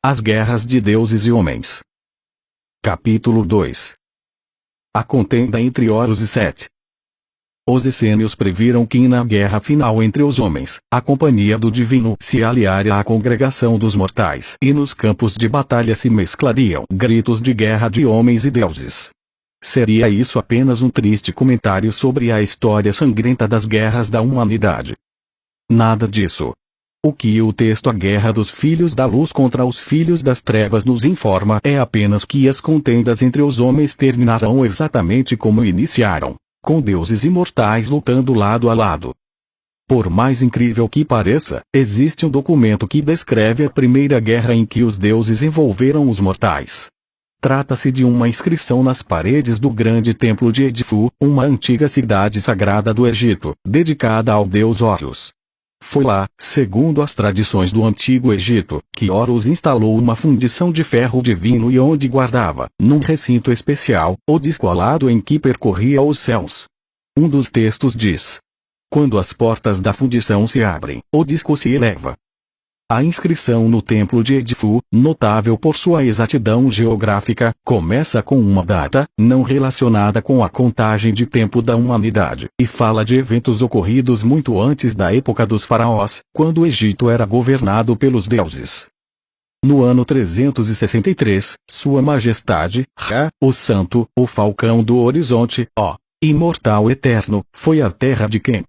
As guerras de deuses e homens. Capítulo 2. A contenda entre Horus e Sete. Os essênios previram que na guerra final entre os homens, a companhia do divino se aliaria à congregação dos mortais e nos campos de batalha se mesclariam gritos de guerra de homens e deuses. Seria isso apenas um triste comentário sobre a história sangrenta das guerras da humanidade? Nada disso. O que o texto A Guerra dos Filhos da Luz contra os Filhos das Trevas nos informa é apenas que as contendas entre os homens terminarão exatamente como iniciaram, com deuses imortais lutando lado a lado. Por mais incrível que pareça, existe um documento que descreve a primeira guerra em que os deuses envolveram os mortais. Trata-se de uma inscrição nas paredes do grande templo de Edfu, uma antiga cidade sagrada do Egito, dedicada ao deus Horus. Foi lá, segundo as tradições do Antigo Egito, que Horus instalou uma fundição de ferro divino e onde guardava, num recinto especial, o disco alado em que percorria os céus. Um dos textos diz: quando as portas da fundição se abrem, o disco se eleva. A inscrição no templo de Edfu, notável por sua exatidão geográfica, começa com uma data, não relacionada com a contagem de tempo da humanidade, e fala de eventos ocorridos muito antes da época dos faraós, quando o Egito era governado pelos deuses. No ano 363, Sua Majestade, Ra, o Santo, o Falcão do Horizonte, ó Imortal Eterno, foi à terra de Quem.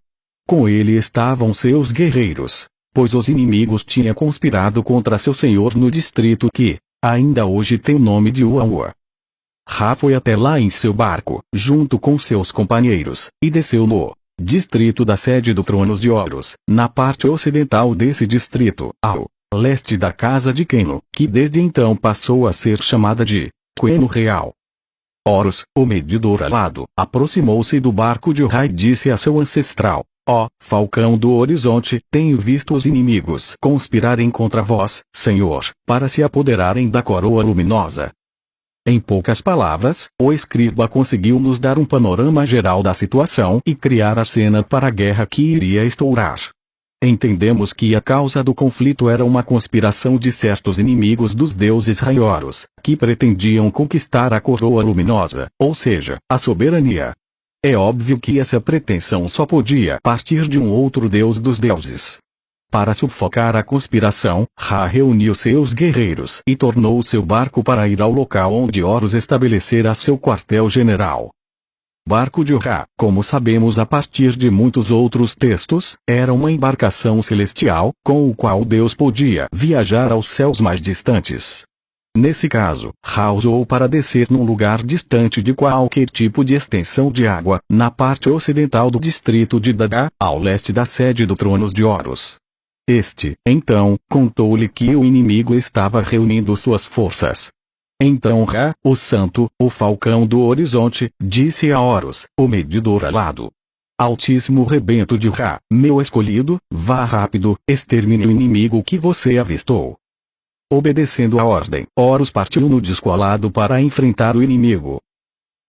Com ele estavam seus guerreiros, pois os inimigos tinham conspirado contra seu senhor no distrito que, ainda hoje tem o nome de Uaua. Ra foi até lá em seu barco, junto com seus companheiros, e desceu no distrito da sede do Tronos de Horus, na parte ocidental desse distrito, ao leste da casa de Queno, que desde então passou a ser chamada de Queno Real. Horus, o medidor alado, aproximou-se do barco de Ra e disse a seu ancestral: ó Falcão do Horizonte, tenho visto os inimigos conspirarem contra vós, Senhor, para se apoderarem da coroa luminosa. Em poucas palavras, o escriba conseguiu nos dar um panorama geral da situação e criar a cena para a guerra que iria estourar. Entendemos que a causa do conflito era uma conspiração de certos inimigos dos deuses Ra-Horus, que pretendiam conquistar a coroa luminosa, ou seja, a soberania. É óbvio que essa pretensão só podia partir de um outro deus dos deuses. Para sufocar a conspiração, Ra reuniu seus guerreiros e tornou seu barco para ir ao local onde Horus estabelecera seu quartel-general. Barco de Ra, como sabemos a partir de muitos outros textos, era uma embarcação celestial, com o qual Deus podia viajar aos céus mais distantes. Nesse caso, Ra usou para descer num lugar distante de qualquer tipo de extensão de água, na parte ocidental do distrito de Dada, ao leste da sede do Tronos de Horus. Este, então, contou-lhe que o inimigo estava reunindo suas forças. Então Ra, o Santo, o Falcão do Horizonte, disse a Horus, o medidor alado: Altíssimo rebento de Ra, meu escolhido, vá rápido, extermine o inimigo que você avistou. Obedecendo a ordem, Horus partiu no disco alado para enfrentar o inimigo.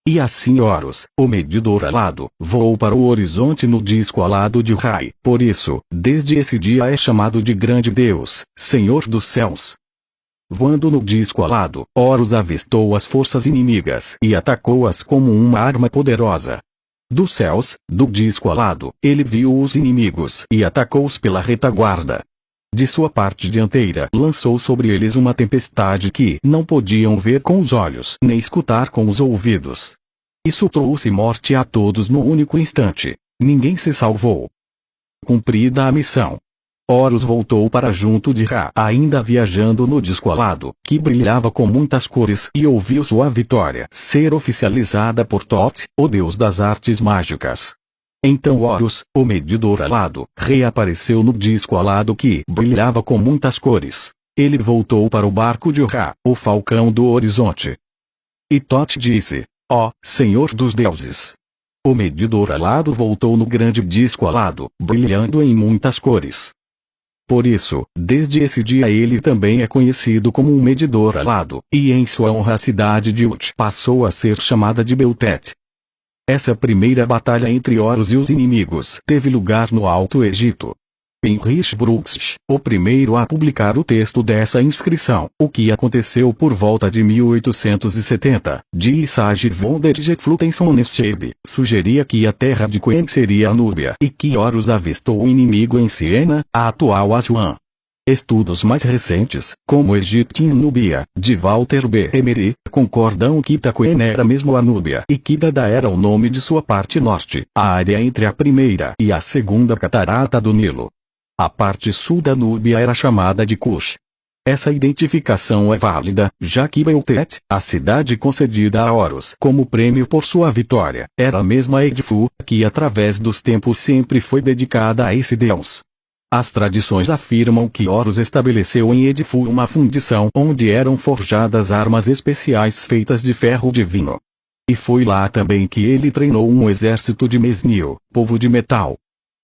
E assim Horus, o medidor alado, voou para o horizonte no disco alado de Ra. Por isso, desde esse dia é chamado de Grande Deus, Senhor dos Céus. Voando no disco alado, Horus avistou as forças inimigas e atacou-as como uma arma poderosa. Dos céus, do disco alado, ele viu os inimigos e atacou-os pela retaguarda. De sua parte dianteira lançou sobre eles uma tempestade que não podiam ver com os olhos nem escutar com os ouvidos. Isso trouxe morte a todos no único instante. Ninguém se salvou. Cumprida a missão, Horus voltou para junto de Ra, ainda viajando no disco alado, que brilhava com muitas cores, e ouviu sua vitória ser oficializada por Thoth, o deus das artes mágicas. Então Horus, o medidor alado, reapareceu no disco alado que brilhava com muitas cores. Ele voltou para o barco de Ra, o Falcão do Horizonte. E Thoth disse: ó Senhor dos deuses. O medidor alado voltou no grande disco alado, brilhando em muitas cores. Por isso, desde esse dia ele também é conhecido como um medidor alado, e em sua honra a cidade de Ut passou a ser chamada de Beltet. Essa primeira batalha entre Horus e os inimigos teve lugar no Alto Egito. Heinrich Brooks, o primeiro a publicar o texto dessa inscrição, o que aconteceu por volta de 1870, de Sage von der Geflutenschebe, sugeria que a terra de Quen seria a Núbia e que Horus avistou o inimigo em Siena, a atual Aswan. Estudos mais recentes, como Egito em Núbia, de Walter B. Emery, concordam que Taquen era mesmo a Núbia e que Dada era o nome de sua parte norte, a área entre a primeira e a segunda catarata do Nilo. A parte sul da Núbia era chamada de Cush. Essa identificação é válida, já que Beltet, a cidade concedida a Horus como prêmio por sua vitória, era a mesma Edfu, que através dos tempos sempre foi dedicada a esse deus. As tradições afirmam que Horus estabeleceu em Edfu uma fundição onde eram forjadas armas especiais feitas de ferro divino. E foi lá também que ele treinou um exército de Mesnil, povo de metal.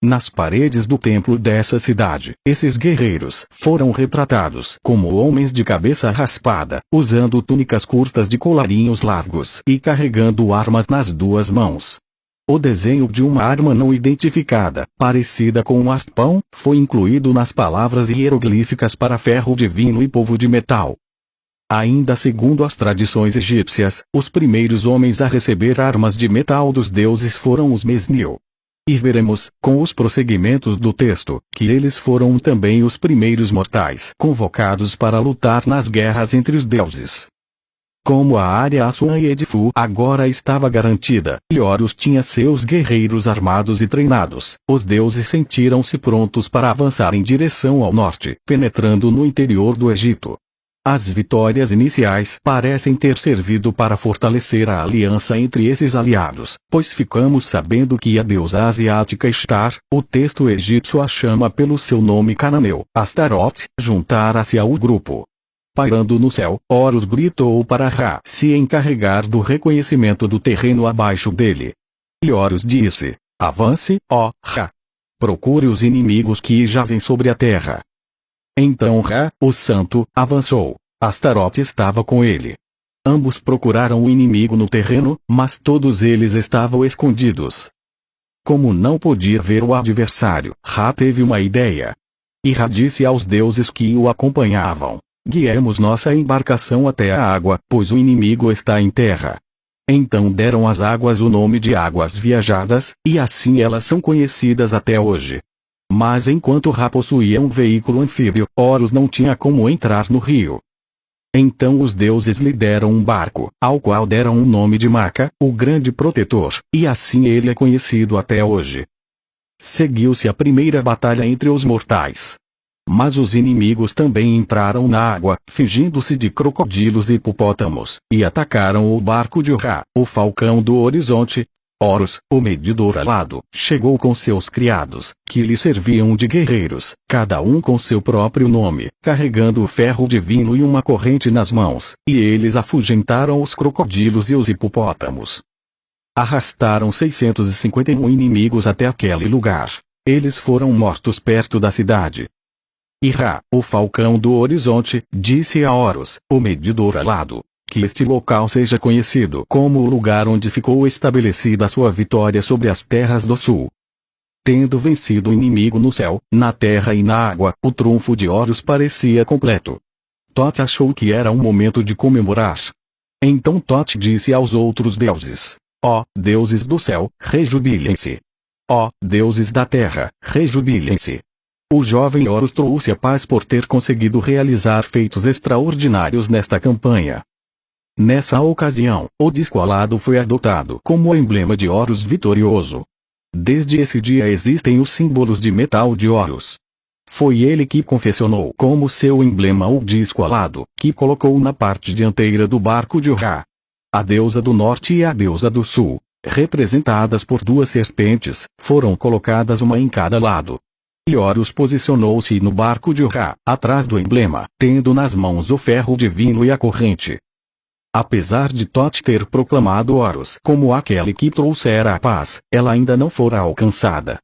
Nas paredes do templo dessa cidade, esses guerreiros foram retratados como homens de cabeça raspada, usando túnicas curtas de colarinhos largos e carregando armas nas duas mãos. O desenho de uma arma não identificada, parecida com um arpão, foi incluído nas palavras hieroglíficas para ferro divino e povo de metal. Ainda segundo as tradições egípcias, os primeiros homens a receber armas de metal dos deuses foram os Mesnil. E veremos, com os prosseguimentos do texto, que eles foram também os primeiros mortais convocados para lutar nas guerras entre os deuses. Como a área Aswan e Edfu agora estava garantida, e Horus tinha seus guerreiros armados e treinados, os deuses sentiram-se prontos para avançar em direção ao norte, penetrando no interior do Egito. As vitórias iniciais parecem ter servido para fortalecer a aliança entre esses aliados, pois ficamos sabendo que a deusa asiática Ishtar, o texto egípcio a chama pelo seu nome cananeu, Astaroth, juntara-se ao grupo. Pairando no céu, Horus gritou para Ra se encarregar do reconhecimento do terreno abaixo dele. E Horus disse: avance, ó Ra. Procure os inimigos que jazem sobre a terra. Então Ra, o santo, avançou. Astaroth estava com ele. Ambos procuraram o inimigo no terreno, mas todos eles estavam escondidos. Como não podia ver o adversário, Ra teve uma ideia. E Ra disse aos deuses que o acompanhavam: guiemos nossa embarcação até a água, pois o inimigo está em terra. Então deram às águas o nome de águas viajadas, e assim elas são conhecidas até hoje. Mas enquanto Ra possuía um veículo anfíbio, Horus não tinha como entrar no rio. Então os deuses lhe deram um barco, ao qual deram o nome de Maca, o grande protetor, e assim ele é conhecido até hoje. Seguiu-se a primeira batalha entre os mortais. Mas os inimigos também entraram na água, fingindo-se de crocodilos e hipopótamos, e atacaram o barco de Ra, o falcão do horizonte. Horus, o medidor alado, chegou com seus criados, que lhe serviam de guerreiros, cada um com seu próprio nome, carregando o ferro divino e uma corrente nas mãos, e eles afugentaram os crocodilos e os hipopótamos. Arrastaram 651 inimigos até aquele lugar. Eles foram mortos perto da cidade. E Ra, o falcão do horizonte, disse a Horus, o medidor alado, que este local seja conhecido como o lugar onde ficou estabelecida a sua vitória sobre as terras do sul. Tendo vencido o inimigo no céu, na terra e na água, o trunfo de Horus parecia completo. Thoth achou que era um momento de comemorar. Então Thoth disse aos outros deuses: ó, deuses do céu, rejubilem-se. Ó, deuses da terra, rejubilem-se. O jovem Horus trouxe a paz por ter conseguido realizar feitos extraordinários nesta campanha. Nessa ocasião, o disco alado foi adotado como emblema de Horus vitorioso. Desde esse dia existem os símbolos de metal de Horus. Foi ele que confeccionou como seu emblema o disco alado, que colocou na parte dianteira do barco de Ra. A deusa do norte e a deusa do sul, representadas por duas serpentes, foram colocadas uma em cada lado. E Horus posicionou-se no barco de Ra, atrás do emblema, tendo nas mãos o ferro divino e a corrente. Apesar de Thoth ter proclamado Horus como aquele que trouxera a paz, ela ainda não fora alcançada.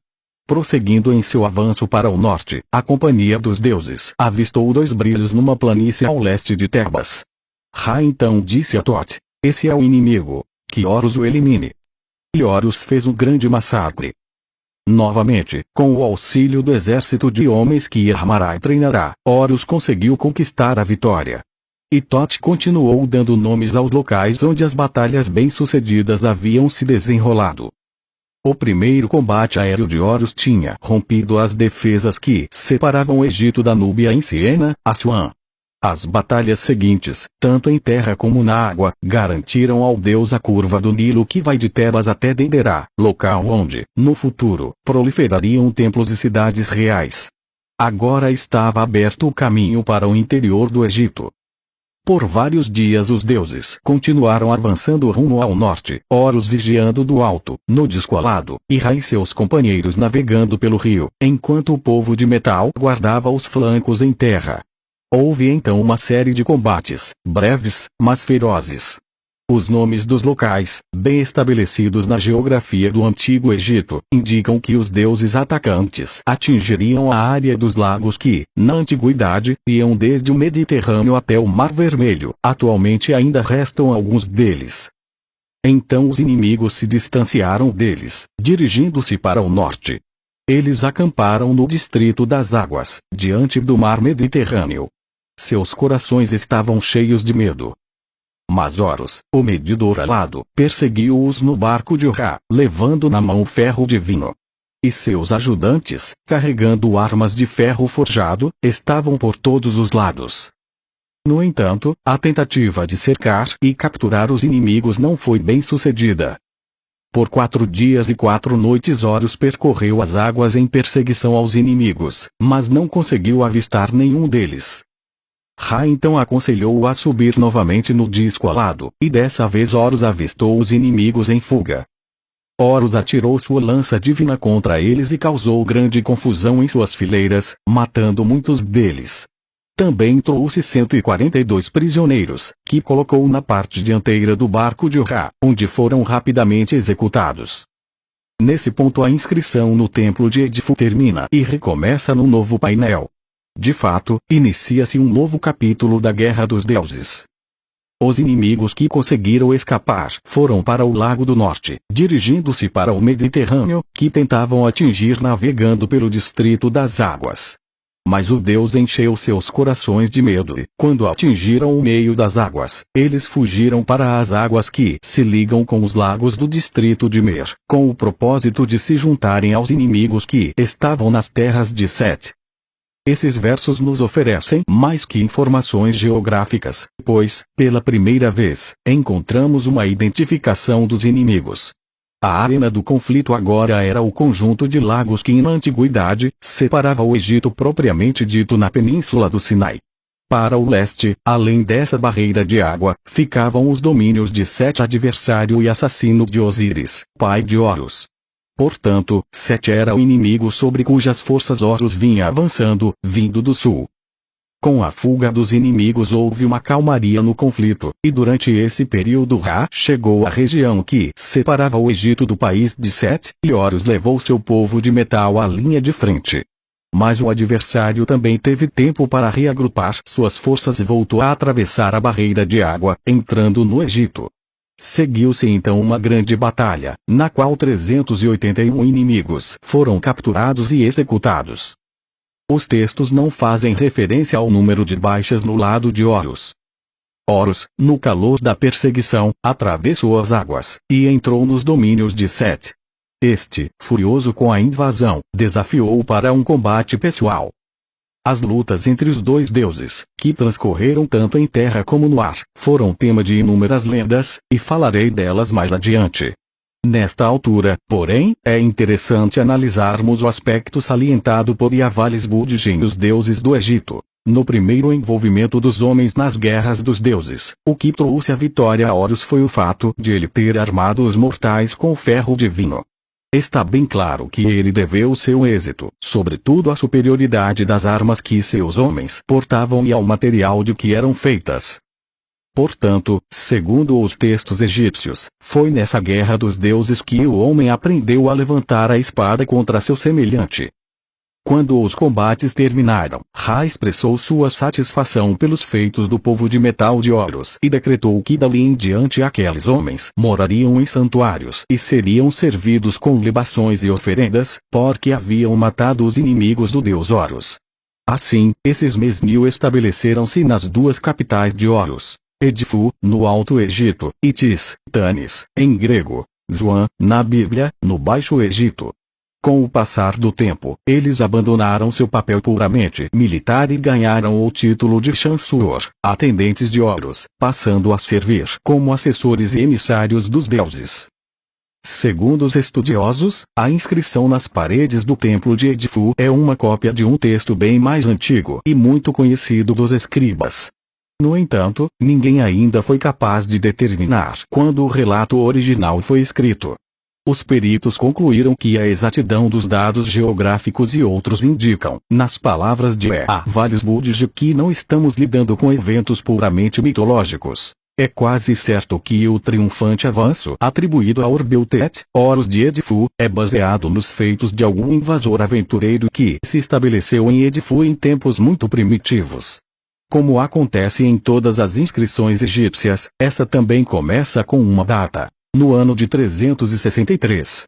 Prosseguindo em seu avanço para o norte, a companhia dos deuses avistou dois brilhos numa planície ao leste de Tebas. Ra então disse a Thoth: esse é o inimigo, que Horus o elimine. E Horus fez um grande massacre. Novamente, com o auxílio do exército de homens que armará e treinará, Horus conseguiu conquistar a vitória. E Thoth continuou dando nomes aos locais onde as batalhas bem-sucedidas haviam se desenrolado. O primeiro combate aéreo de Horus tinha rompido as defesas que separavam o Egito da Núbia em Siena, Assuã. As batalhas seguintes, tanto em terra como na água, garantiram ao deus a curva do Nilo que vai de Tebas até Denderá, local onde, no futuro, proliferariam templos e cidades reais. Agora estava aberto o caminho para o interior do Egito. Por vários dias os deuses continuaram avançando rumo ao norte, Horus vigiando do alto, no descolado, e Ra e seus companheiros navegando pelo rio, enquanto o povo de metal guardava os flancos em terra. Houve então uma série de combates, breves, mas ferozes. Os nomes dos locais, bem estabelecidos na geografia do Antigo Egito, indicam que os deuses atacantes atingiriam a área dos lagos que, na antiguidade, iam desde o Mediterrâneo até o Mar Vermelho. Atualmente ainda restam alguns deles. Então os inimigos se distanciaram deles, dirigindo-se para o norte. Eles acamparam no Distrito das Águas, diante do Mar Mediterrâneo. Seus corações estavam cheios de medo. Mas Horus, o medidor alado, perseguiu-os no barco de Ra, levando na mão o ferro divino. E seus ajudantes, carregando armas de ferro forjado, estavam por todos os lados. No entanto, a tentativa de cercar e capturar os inimigos não foi bem sucedida. Por 4 dias e 4 noites Horus percorreu as águas em perseguição aos inimigos, mas não conseguiu avistar nenhum deles. Ra então aconselhou-o a subir novamente no disco alado, e dessa vez Horus avistou os inimigos em fuga. Horus atirou sua lança divina contra eles e causou grande confusão em suas fileiras, matando muitos deles. Também trouxe 142 prisioneiros, que colocou na parte dianteira do barco de Ra, onde foram rapidamente executados. Nesse ponto a inscrição no templo de Edfu termina e recomeça no novo painel. De fato, inicia-se um novo capítulo da Guerra dos Deuses. Os inimigos que conseguiram escapar foram para o Lago do Norte, dirigindo-se para o Mediterrâneo, que tentavam atingir navegando pelo Distrito das Águas. Mas o deus encheu seus corações de medo e, quando atingiram o meio das águas, eles fugiram para as águas que se ligam com os lagos do Distrito de Mer, com o propósito de se juntarem aos inimigos que estavam nas terras de Set. Esses versos nos oferecem mais que informações geográficas, pois, pela primeira vez, encontramos uma identificação dos inimigos. A arena do conflito agora era o conjunto de lagos que na antiguidade, separava o Egito propriamente dito na península do Sinai. Para o leste, além dessa barreira de água, ficavam os domínios de Set, adversário e assassino de Osíris, pai de Horus. Portanto, Set era o inimigo sobre cujas forças Horus vinha avançando, vindo do sul. Com a fuga dos inimigos houve uma calmaria no conflito, e durante esse período Ra chegou à região que separava o Egito do país de Set, e Horus levou seu povo de metal à linha de frente. Mas o adversário também teve tempo para reagrupar suas forças e voltou a atravessar a barreira de água, entrando no Egito. Seguiu-se então uma grande batalha, na qual 381 inimigos foram capturados e executados. Os textos não fazem referência ao número de baixas no lado de Horus. Horus, no calor da perseguição, atravessou as águas, e entrou nos domínios de Set. Este, furioso com a invasão, desafiou-o para um combate pessoal. As lutas entre os dois deuses, que transcorreram tanto em terra como no ar, foram tema de inúmeras lendas, e falarei delas mais adiante. Nesta altura, porém, é interessante analisarmos o aspecto salientado por Yavales Budjin e os deuses do Egito. No primeiro envolvimento dos homens nas guerras dos deuses, o que trouxe a vitória a Horus foi o fato de ele ter armado os mortais com o ferro divino. Está bem claro que ele deveu seu êxito, sobretudo à superioridade das armas que seus homens portavam e ao material de que eram feitas. Portanto, segundo os textos egípcios, foi nessa guerra dos deuses que o homem aprendeu a levantar a espada contra seu semelhante. Quando os combates terminaram, Ra expressou sua satisfação pelos feitos do povo de metal de Horus e decretou que dali em diante aqueles homens morariam em santuários e seriam servidos com libações e oferendas, porque haviam matado os inimigos do deus Horus. Assim, esses Mesnil estabeleceram-se nas duas capitais de Horus, Edfu, no Alto Egito, e Tis, Tanis, em grego, Zoan, na Bíblia, no Baixo Egito. Com o passar do tempo, eles abandonaram seu papel puramente militar e ganharam o título de Chansur, atendentes de Horus, passando a servir como assessores e emissários dos deuses. Segundo os estudiosos, a inscrição nas paredes do templo de Edfu é uma cópia de um texto bem mais antigo e muito conhecido dos escribas. No entanto, ninguém ainda foi capaz de determinar quando o relato original foi escrito. Os peritos concluíram que a exatidão dos dados geográficos e outros indicam, nas palavras de Valles Budge, que não estamos lidando com eventos puramente mitológicos. É quase certo que o triunfante avanço atribuído a Urbeutet, Horus de Edfu, é baseado nos feitos de algum invasor aventureiro que se estabeleceu em Edfu em tempos muito primitivos. Como acontece em todas as inscrições egípcias, essa também começa com uma data. No ano de 363.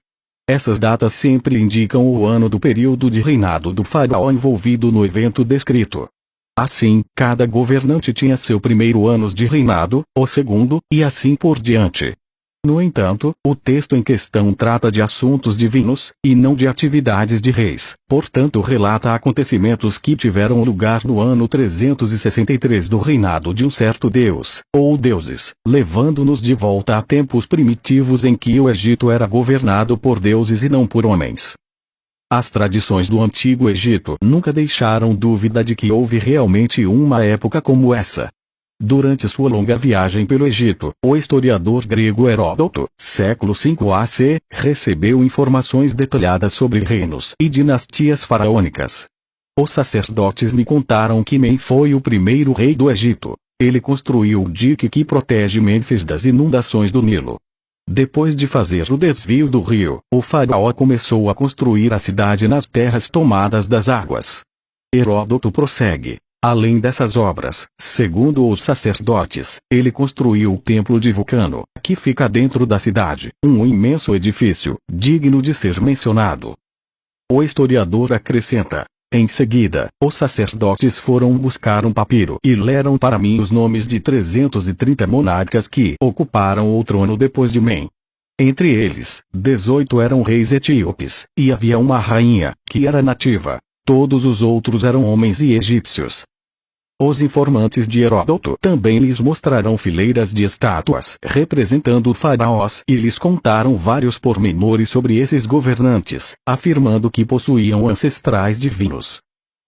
Essas datas sempre indicam o ano do período de reinado do faraó envolvido no evento descrito. Assim, cada governante tinha seu primeiro ano de reinado, o segundo, e assim por diante. No entanto, o texto em questão trata de assuntos divinos, e não de atividades de reis, portanto relata acontecimentos que tiveram lugar no ano 363 do reinado de um certo deus, ou deuses, levando-nos de volta a tempos primitivos em que o Egito era governado por deuses e não por homens. As tradições do Antigo Egito nunca deixaram dúvida de que houve realmente uma época como essa. Durante sua longa viagem pelo Egito, o historiador grego Heródoto, século V AC, recebeu informações detalhadas sobre reinos e dinastias faraônicas. Os sacerdotes me contaram que Men foi o primeiro rei do Egito. Ele construiu o dique que protege Mênfis das inundações do Nilo. Depois de fazer o desvio do rio, o faraó começou a construir a cidade nas terras tomadas das águas. Heródoto prossegue. Além dessas obras, segundo os sacerdotes, ele construiu o templo de Vulcano, que fica dentro da cidade, um imenso edifício, digno de ser mencionado. O historiador acrescenta. Em seguida, os sacerdotes foram buscar um papiro e leram para mim os nomes de 330 monarcas que ocuparam o trono depois de Men. Entre eles, 18 eram reis etíopes, e havia uma rainha, que era nativa. Todos os outros eram homens e egípcios. Os informantes de Heródoto também lhes mostraram fileiras de estátuas representando faraós e lhes contaram vários pormenores sobre esses governantes, afirmando que possuíam ancestrais divinos.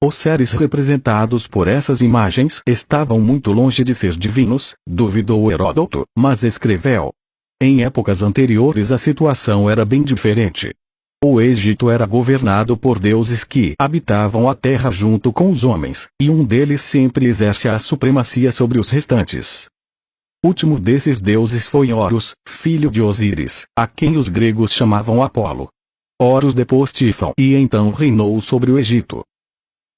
Os seres representados por essas imagens estavam muito longe de ser divinos, duvidou Heródoto, mas escreveu. Em épocas anteriores a situação era bem diferente. O Egito era governado por deuses que habitavam a terra junto com os homens, e um deles sempre exerce a supremacia sobre os restantes. O último desses deuses foi Horus, filho de Osíris, a quem os gregos chamavam Apolo. Horus depôs Tifão e então reinou sobre o Egito.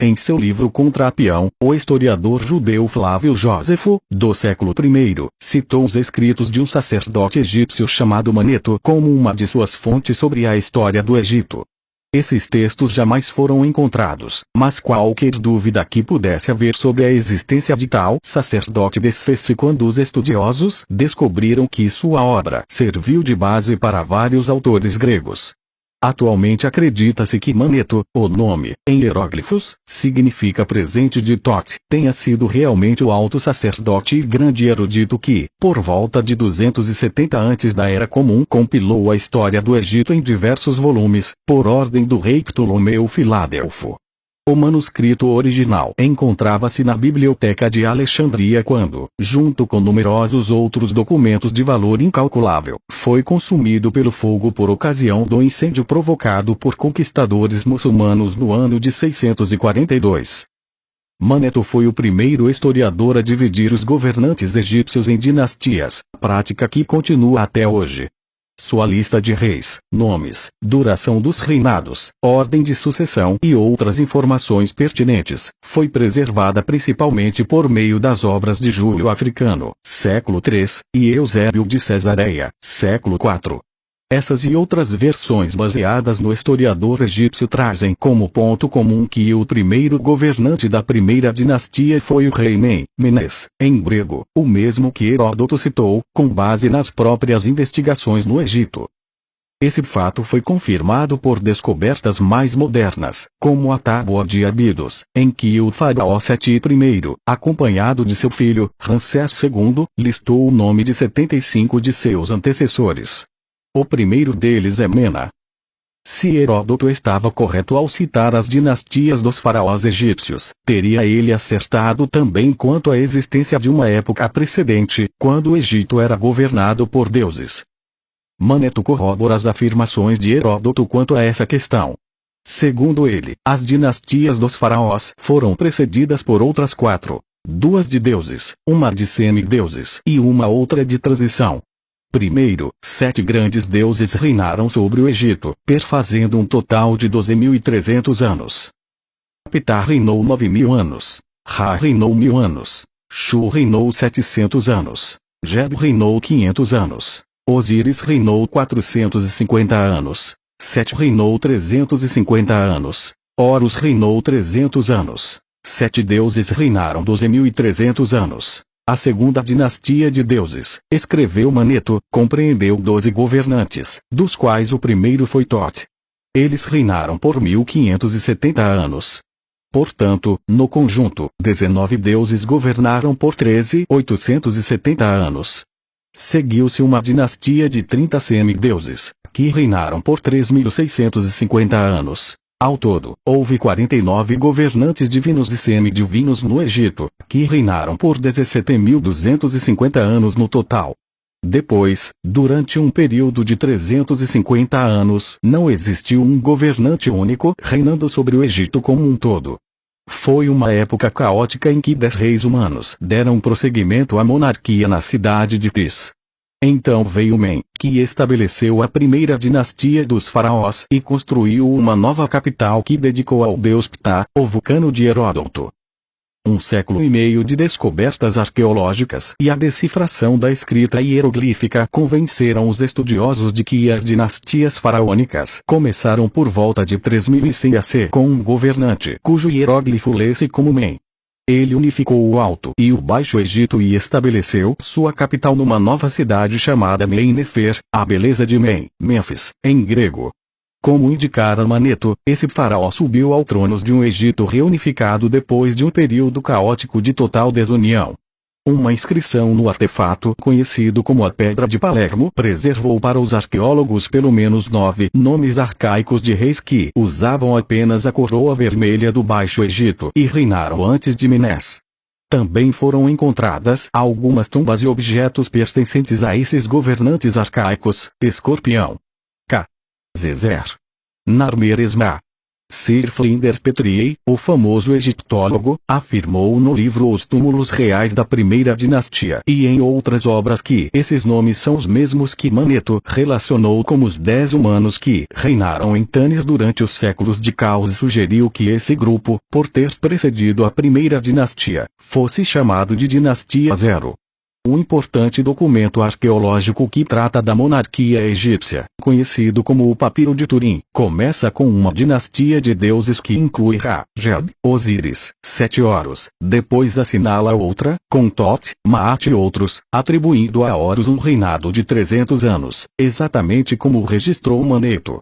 Em seu livro Contra Apião, o historiador judeu Flávio Jósefo, do século I, citou os escritos de um sacerdote egípcio chamado Maneto como uma de suas fontes sobre a história do Egito. Esses textos jamais foram encontrados, mas qualquer dúvida que pudesse haver sobre a existência de tal sacerdote desfez-se quando os estudiosos descobriram que sua obra serviu de base para vários autores gregos. Atualmente acredita-se que Maneto, o nome, em hieróglifos, significa presente de Thoth, tenha sido realmente o alto sacerdote e grande erudito que, por volta de 270 antes da Era Comum, compilou a história do Egito em diversos volumes, por ordem do rei Ptolomeu Filadelfo. O manuscrito original encontrava-se na Biblioteca de Alexandria quando, junto com numerosos outros documentos de valor incalculável, foi consumido pelo fogo por ocasião do incêndio provocado por conquistadores muçulmanos no ano de 642. Maneto foi o primeiro historiador a dividir os governantes egípcios em dinastias, prática que continua até hoje. Sua lista de reis, nomes, duração dos reinados, ordem de sucessão e outras informações pertinentes, foi preservada principalmente por meio das obras de Júlio Africano, século III, e Eusébio de Cesareia, século IV. Essas e outras versões baseadas no historiador egípcio trazem como ponto comum que o primeiro governante da primeira dinastia foi o rei Menes, em grego, o mesmo que Heródoto citou, com base nas próprias investigações no Egito. Esse fato foi confirmado por descobertas mais modernas, como a Tábua de Abidos, em que o faraó Seti I, acompanhado de seu filho, Ramsés II, listou o nome de 75 de seus antecessores. O primeiro deles é Mena. Se Heródoto estava correto ao citar as dinastias dos faraós egípcios, teria ele acertado também quanto à existência de uma época precedente, quando o Egito era governado por deuses. Maneto corrobora as afirmações de Heródoto quanto a essa questão. Segundo ele, as dinastias dos faraós foram precedidas por outras 4, 2 de deuses, uma de semideuses e uma outra de transição. Primeiro, 7 grandes deuses reinaram sobre o Egito, perfazendo um total de 12.300 anos. Ptah reinou 9.000 anos, Ra reinou 1.000 anos, Shu reinou 700 anos, Geb reinou 500 anos, Osíris reinou 450 anos, Sete reinou 350 anos, Horus reinou 300 anos. 7 deuses reinaram 12.300 anos. A segunda dinastia de deuses, escreveu Maneto, compreendeu 12 governantes, dos quais o primeiro foi Tote. Eles reinaram por 1.570 anos. Portanto, no conjunto, 19 deuses governaram por 13.870 anos. Seguiu-se uma dinastia de 30 semideuses, que reinaram por 3.650 anos. Ao todo, houve 49 governantes divinos e semidivinos no Egito, que reinaram por 17.250 anos no total. Depois, durante um período de 350 anos, não existiu um governante único reinando sobre o Egito como um todo. Foi uma época caótica em que 10 reis humanos deram prosseguimento à monarquia na cidade de Tis. Então veio Men, que estabeleceu a primeira dinastia dos faraós e construiu uma nova capital que dedicou ao deus Ptah, o vulcano de Heródoto. 1 século e meio de descobertas arqueológicas e a decifração da escrita hieroglífica convenceram os estudiosos de que as dinastias faraônicas começaram por volta de 3100 AC com um governante cujo hieróglifo lê-se como Men. Ele unificou o Alto e o Baixo Egito e estabeleceu sua capital numa nova cidade chamada Men-Nefer, a beleza de Men, Mênfis, em grego. Como indicara Maneto, esse faraó subiu ao trono de um Egito reunificado depois de um período caótico de total desunião. Uma inscrição no artefato conhecido como a Pedra de Palermo preservou para os arqueólogos pelo menos 9 nomes arcaicos de reis que usavam apenas a coroa vermelha do Baixo Egito e reinaram antes de Menes. Também foram encontradas algumas tumbas e objetos pertencentes a esses governantes arcaicos: Escorpião, Zezer, Narmer-Esma. Sir Flinders Petrie, o famoso egiptólogo, afirmou no livro Os Túmulos Reais da Primeira Dinastia e em outras obras que esses nomes são os mesmos que Maneto relacionou como os 10 humanos que reinaram em Tanis durante os séculos de caos e sugeriu que esse grupo, por ter precedido a primeira dinastia, fosse chamado de Dinastia Zero. Um importante documento arqueológico que trata da monarquia egípcia, conhecido como o Papiro de Turim, começa com uma dinastia de deuses que inclui Ra, Geb, Osíris, 7 Horus, depois assinala outra, com Tot, Maat e outros, atribuindo a Horus um reinado de 300 anos, exatamente como registrou Maneto.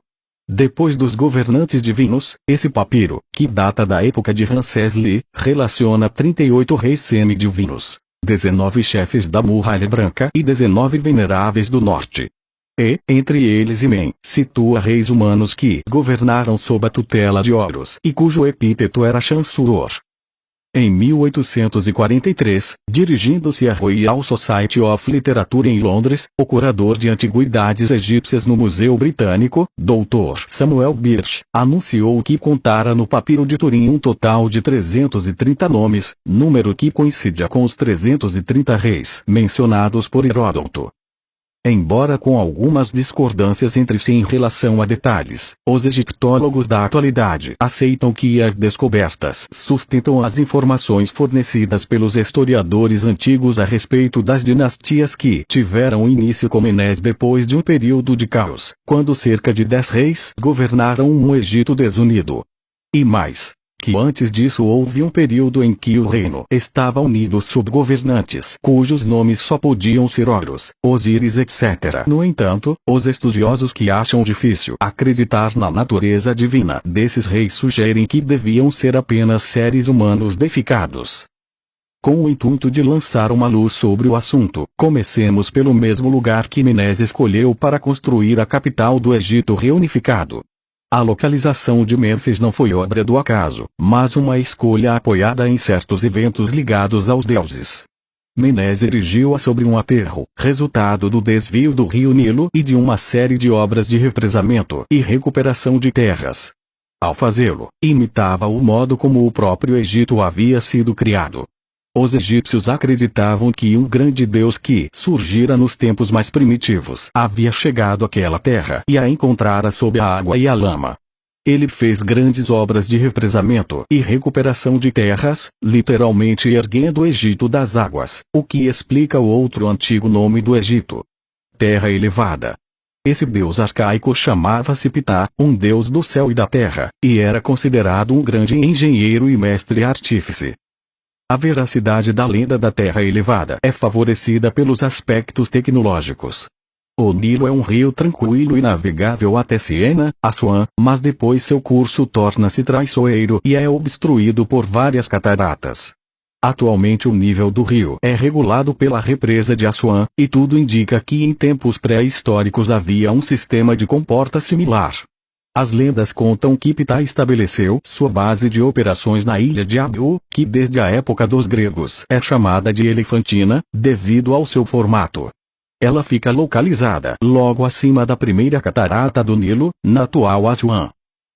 Depois dos governantes divinos, esse papiro, que data da época de Ramsés I, relaciona 38 reis semidivinos, 19 chefes da Muralha Branca e 19 veneráveis do norte. E, entre eles Men, situa reis humanos que governaram sob a tutela de Horus e cujo epíteto era Chancellor. Em 1843, dirigindo-se à Royal Society of Literature em Londres, o curador de antiguidades egípcias no Museu Britânico, Dr. Samuel Birch, anunciou que contara no Papiro de Turim um total de 330 nomes, número que coincidia com os 330 reis mencionados por Heródoto. Embora com algumas discordâncias entre si em relação a detalhes, os egiptólogos da atualidade aceitam que as descobertas sustentam as informações fornecidas pelos historiadores antigos a respeito das dinastias que tiveram início com Menes depois de um período de caos, quando cerca de 10 reis governaram um Egito desunido. E mais, que antes disso houve um período em que o reino estava unido sob governantes cujos nomes só podiam ser Horus, Osíris etc. No entanto, os estudiosos que acham difícil acreditar na natureza divina desses reis sugerem que deviam ser apenas seres humanos deificados. Com o intuito de lançar uma luz sobre o assunto, comecemos pelo mesmo lugar que Menes escolheu para construir a capital do Egito reunificado. A localização de Mênfis não foi obra do acaso, mas uma escolha apoiada em certos eventos ligados aos deuses. Menes erigiu-a sobre um aterro, resultado do desvio do rio Nilo e de uma série de obras de represamento e recuperação de terras. Ao fazê-lo, imitava o modo como o próprio Egito havia sido criado. Os egípcios acreditavam que um grande deus que surgira nos tempos mais primitivos havia chegado àquela terra e a encontrara sob a água e a lama. Ele fez grandes obras de represamento e recuperação de terras, literalmente erguendo o Egito das águas, o que explica o outro antigo nome do Egito: Terra Elevada. Esse deus arcaico chamava-se Ptah, um deus do céu e da terra, e era considerado um grande engenheiro e mestre artífice. A veracidade da lenda da Terra Elevada é favorecida pelos aspectos tecnológicos. O Nilo é um rio tranquilo e navegável até Siena, Assuã, mas depois seu curso torna-se traiçoeiro e é obstruído por várias cataratas. Atualmente o nível do rio é regulado pela represa de Assuã, e tudo indica que em tempos pré-históricos havia um sistema de comporta similar. As lendas contam que Ptah estabeleceu sua base de operações na ilha de Abiú, que desde a época dos gregos é chamada de Elefantina, devido ao seu formato. Ela fica localizada logo acima da primeira catarata do Nilo, na atual Assuã.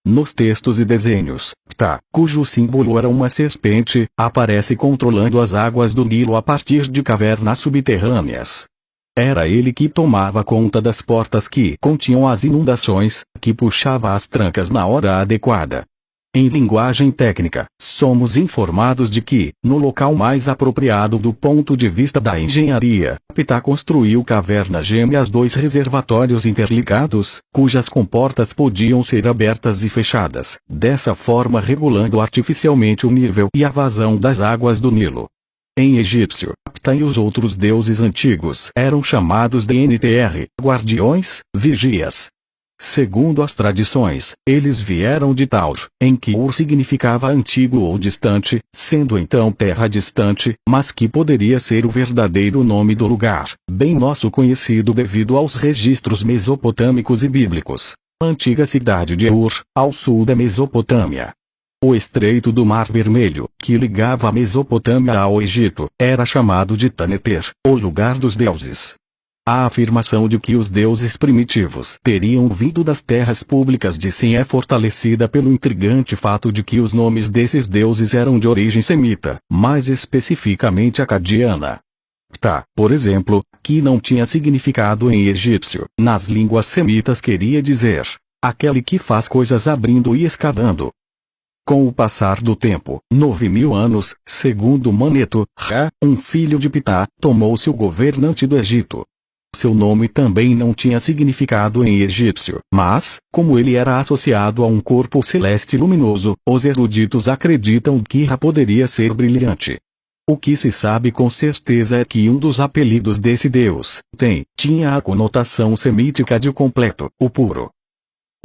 Nos textos e desenhos, Ptah, cujo símbolo era uma serpente, aparece controlando as águas do Nilo a partir de cavernas subterrâneas. Era ele que tomava conta das portas que continham as inundações, que puxava as trancas na hora adequada. Em linguagem técnica, somos informados de que, no local mais apropriado do ponto de vista da engenharia, Ptah construiu cavernas gêmeas, 2 reservatórios interligados, cujas comportas podiam ser abertas e fechadas, dessa forma regulando artificialmente o nível e a vazão das águas do Nilo. Em egípcio, Ptah e os outros deuses antigos eram chamados de Ntr, guardiões, vigias. Segundo as tradições, eles vieram de Taur, em que Ur significava antigo ou distante, sendo então terra distante, mas que poderia ser o verdadeiro nome do lugar, bem nosso conhecido devido aos registros mesopotâmicos e bíblicos. Antiga cidade de Ur, ao sul da Mesopotâmia. O Estreito do Mar Vermelho, que ligava a Mesopotâmia ao Egito, era chamado de Taneter, o lugar dos deuses. A afirmação de que os deuses primitivos teriam vindo das terras públicas de Sem é fortalecida pelo intrigante fato de que os nomes desses deuses eram de origem semita, mais especificamente acadiana. Ptah, por exemplo, que não tinha significado em egípcio, nas línguas semitas queria dizer: aquele que faz coisas abrindo e escavando. Com o passar do tempo, 9.000 anos, segundo Maneto, Ra, um filho de Ptah, tornou-se o governante do Egito. Seu nome também não tinha significado em egípcio, mas, como ele era associado a um corpo celeste luminoso, os eruditos acreditam que Ra poderia ser brilhante. O que se sabe com certeza é que um dos apelidos desse deus, tinha a conotação semítica de o completo, o puro.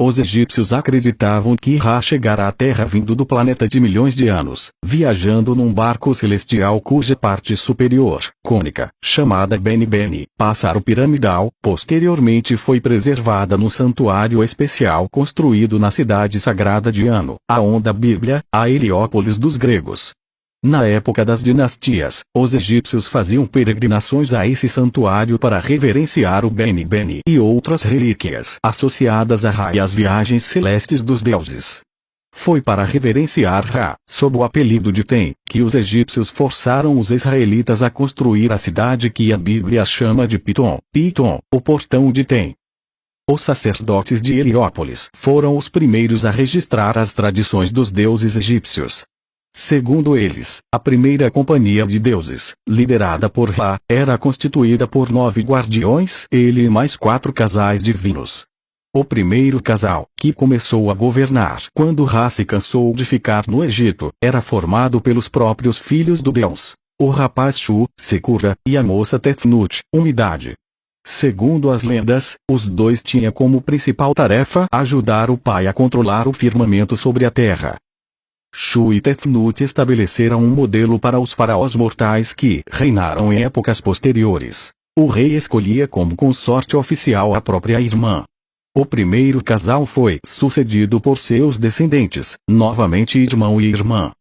Os egípcios acreditavam que Ra chegara à Terra vindo do planeta de milhões de anos, viajando num barco celestial cuja parte superior, cônica, chamada Beni Beni, pássaro piramidal, posteriormente foi preservada no santuário especial construído na cidade sagrada de Ano, aonde a Bíblia, a Heliópolis dos gregos. Na época das dinastias, os egípcios faziam peregrinações a esse santuário para reverenciar o Beni Beni e outras relíquias associadas a Ra e às viagens celestes dos deuses. Foi para reverenciar Ra, sob o apelido de Tem, que os egípcios forçaram os israelitas a construir a cidade que a Bíblia chama de Pitom, o portão de Tem. Os sacerdotes de Heliópolis foram os primeiros a registrar as tradições dos deuses egípcios. Segundo eles, a primeira companhia de deuses, liderada por Ra, era constituída por 9 guardiões, ele e mais 4 casais divinos. O primeiro casal, que começou a governar quando Ra se cansou de ficar no Egito, era formado pelos próprios filhos do deus, o rapaz Shu, secura, e a moça Tefnut, umidade. Segundo as lendas, os dois tinham como principal tarefa ajudar o pai a controlar o firmamento sobre a terra. Shu e Tefnut estabeleceram um modelo para os faraós mortais que reinaram em épocas posteriores. O rei escolhia como consorte oficial a própria irmã. O primeiro casal foi sucedido por seus descendentes, novamente irmão e irmã.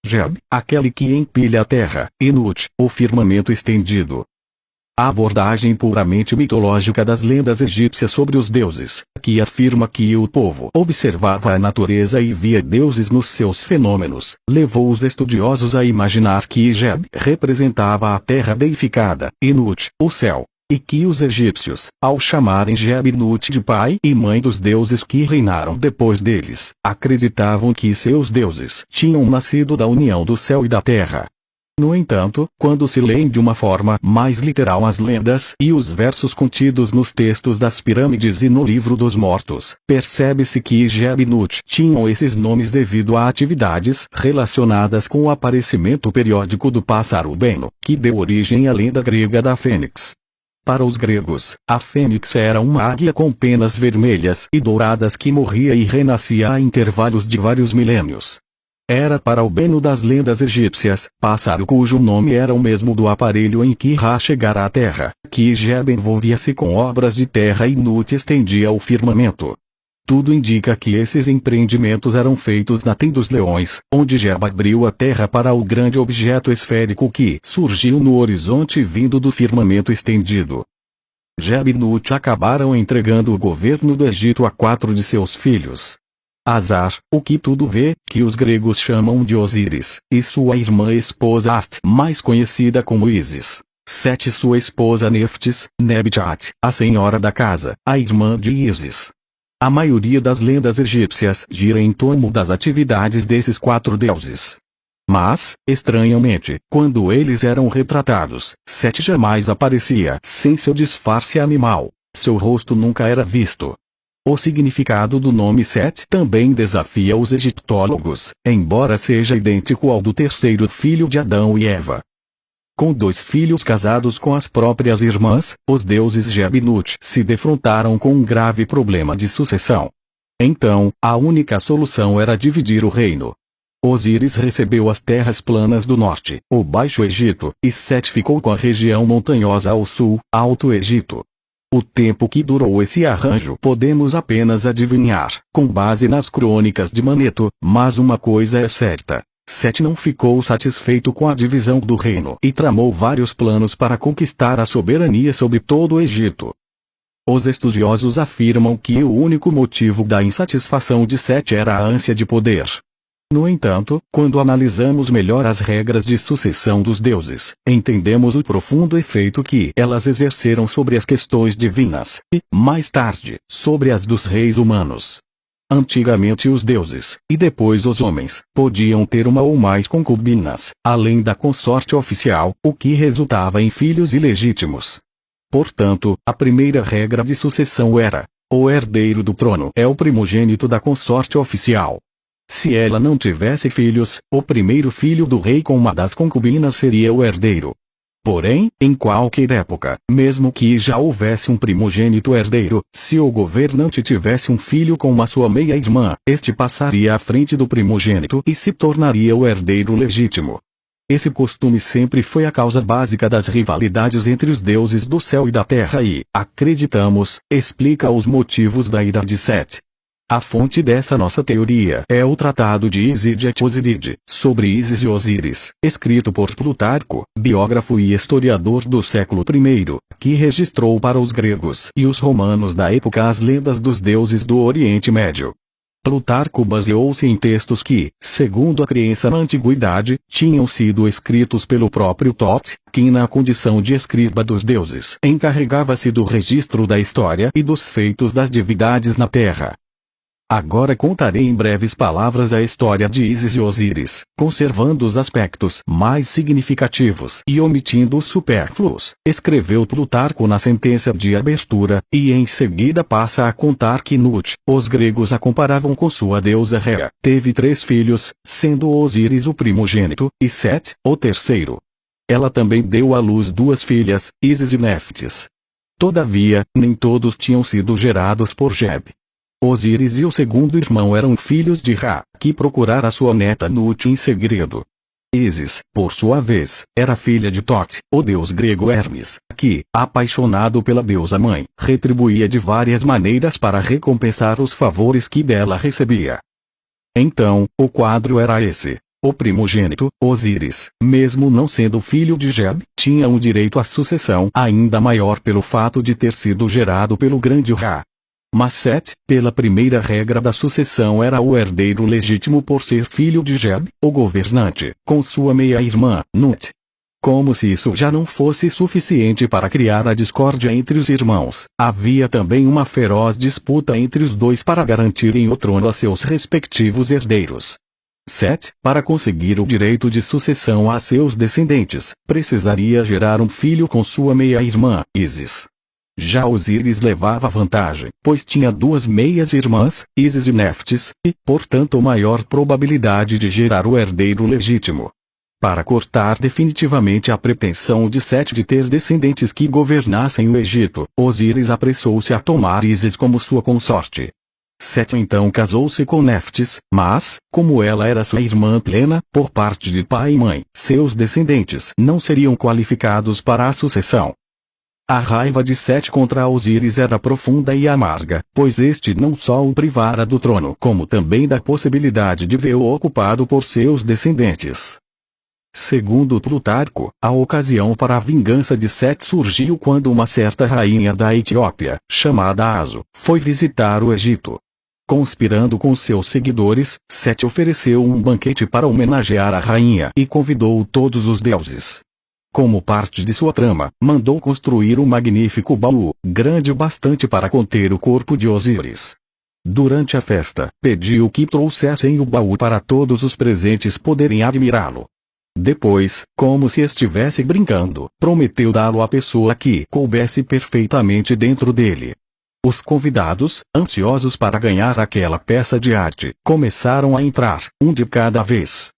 Geb, aquele que empilha a terra, e Nut, o firmamento estendido. A abordagem puramente mitológica das lendas egípcias sobre os deuses, que afirma que o povo observava a natureza e via deuses nos seus fenômenos, levou os estudiosos a imaginar que Geb representava a terra deificada, e Nut, o céu, e que os egípcios, ao chamarem Geb e Nut de pai e mãe dos deuses que reinaram depois deles, acreditavam que seus deuses tinham nascido da união do céu e da terra. No entanto, quando se leem de uma forma mais literal as lendas e os versos contidos nos textos das pirâmides e no livro dos mortos, percebe-se que Geb e Nut tinham esses nomes devido a atividades relacionadas com o aparecimento periódico do pássaro Beno, que deu origem à lenda grega da fênix. Para os gregos, a fênix era uma águia com penas vermelhas e douradas que morria e renascia a intervalos de vários milênios. Era para o Beno das lendas egípcias, pássaro cujo nome era o mesmo do aparelho em que Ra chegara à terra, que Geb envolvia-se com obras de terra e Nut estendia o firmamento. Tudo indica que esses empreendimentos eram feitos na Tenda dos Leões, onde Geb abriu a terra para o grande objeto esférico que surgiu no horizonte vindo do firmamento estendido. Geb e Nut acabaram entregando o governo do Egito a 4 de seus filhos. Azar, o que tudo vê, que os gregos chamam de Osíris, e sua irmã esposa Ast, mais conhecida como Ísis. 7 sua esposa Neftis, Nebjat, a senhora da casa, a irmã de Ísis. A maioria das lendas egípcias gira em torno das atividades desses 4 deuses. Mas, estranhamente, quando eles eram retratados, 7 jamais aparecia sem seu disfarce animal. Seu rosto nunca era visto. O significado do nome Set também desafia os egiptólogos, embora seja idêntico ao do terceiro filho de Adão e Eva. Com 2 filhos casados com as próprias irmãs, os deuses Geb e Nut se defrontaram com um grave problema de sucessão. Então, a única solução era dividir o reino. Osíris recebeu as terras planas do norte, o Baixo Egito, e Set ficou com a região montanhosa ao sul, Alto Egito. O tempo que durou esse arranjo podemos apenas adivinhar, com base nas crônicas de Maneto, mas uma coisa é certa. Set não ficou satisfeito com a divisão do reino e tramou vários planos para conquistar a soberania sobre todo o Egito. Os estudiosos afirmam que o único motivo da insatisfação de Set era a ânsia de poder. No entanto, quando analisamos melhor as regras de sucessão dos deuses, entendemos o profundo efeito que elas exerceram sobre as questões divinas, e, mais tarde, sobre as dos reis humanos. Antigamente os deuses, e depois os homens, podiam ter uma ou mais concubinas, além da consorte oficial, o que resultava em filhos ilegítimos. Portanto, a primeira regra de sucessão era: o herdeiro do trono é o primogênito da consorte oficial. Se ela não tivesse filhos, o primeiro filho do rei com uma das concubinas seria o herdeiro. Porém, em qualquer época, mesmo que já houvesse um primogênito herdeiro, se o governante tivesse um filho com uma sua meia-irmã, este passaria à frente do primogênito e se tornaria o herdeiro legítimo. Esse costume sempre foi a causa básica das rivalidades entre os deuses do céu e da terra e, acreditamos, explica os motivos da ira de Set. A fonte dessa nossa teoria é o Tratado de Isid et Osiride, sobre Ísis e Osíris, escrito por Plutarco, biógrafo e historiador do século I, que registrou para os gregos e os romanos da época as lendas dos deuses do Oriente Médio. Plutarco baseou-se em textos que, segundo a crença na antiguidade, tinham sido escritos pelo próprio Thoth, que na condição de escriba dos deuses encarregava-se do registro da história e dos feitos das divindades na terra. Agora contarei em breves palavras a história de Ísis e Osíris, conservando os aspectos mais significativos e omitindo os supérfluos, escreveu Plutarco na sentença de abertura, e em seguida passa a contar que Nut, os gregos a comparavam com sua deusa Rhea, teve 3 filhos, sendo Osíris o primogênito, e Set, o terceiro. Ela também deu à luz 2 filhas, Ísis e Néftis. Todavia, nem todos tinham sido gerados por Geb. Osíris e o segundo irmão eram filhos de Ra, que procurara sua neta Nut em segredo. Ísis, por sua vez, era filha de Thoth, o deus grego Hermes, que, apaixonado pela deusa mãe, retribuía de várias maneiras para recompensar os favores que dela recebia. Então, o quadro era esse. O primogênito, Osíris, mesmo não sendo filho de Geb, tinha um direito à sucessão ainda maior pelo fato de ter sido gerado pelo grande Ra. Mas Set, pela primeira regra da sucessão, era o herdeiro legítimo por ser filho de Geb, o governante, com sua meia-irmã, Nut. Como se isso já não fosse suficiente para criar a discórdia entre os irmãos, havia também uma feroz disputa entre os dois para garantirem o trono a seus respectivos herdeiros. Set, para conseguir o direito de sucessão a seus descendentes, precisaria gerar um filho com sua meia-irmã, Ísis. Já Osíris levava vantagem, pois tinha 2 meias-irmãs, Ísis e Néftis, e, portanto, maior probabilidade de gerar o herdeiro legítimo. Para cortar definitivamente a pretensão de Set de ter descendentes que governassem o Egito, Osíris apressou-se a tomar Ísis como sua consorte. Set então casou-se com Néftis, mas, como ela era sua irmã plena, por parte de pai e mãe, seus descendentes não seriam qualificados para a sucessão. A raiva de Set contra Osíris era profunda e amarga, pois este não só o privara do trono, como também da possibilidade de vê-lo ocupado por seus descendentes. Segundo Plutarco, a ocasião para a vingança de Set surgiu quando uma certa rainha da Etiópia, chamada Aso, foi visitar o Egito. Conspirando com seus seguidores, Set ofereceu um banquete para homenagear a rainha e convidou todos os deuses. Como parte de sua trama, mandou construir um magnífico baú, grande o bastante para conter o corpo de Osíris. Durante a festa, pediu que trouxessem o baú para todos os presentes poderem admirá-lo. Depois, como se estivesse brincando, prometeu dá-lo à pessoa que coubesse perfeitamente dentro dele. Os convidados, ansiosos para ganhar aquela peça de arte, começaram a entrar, um de cada vez.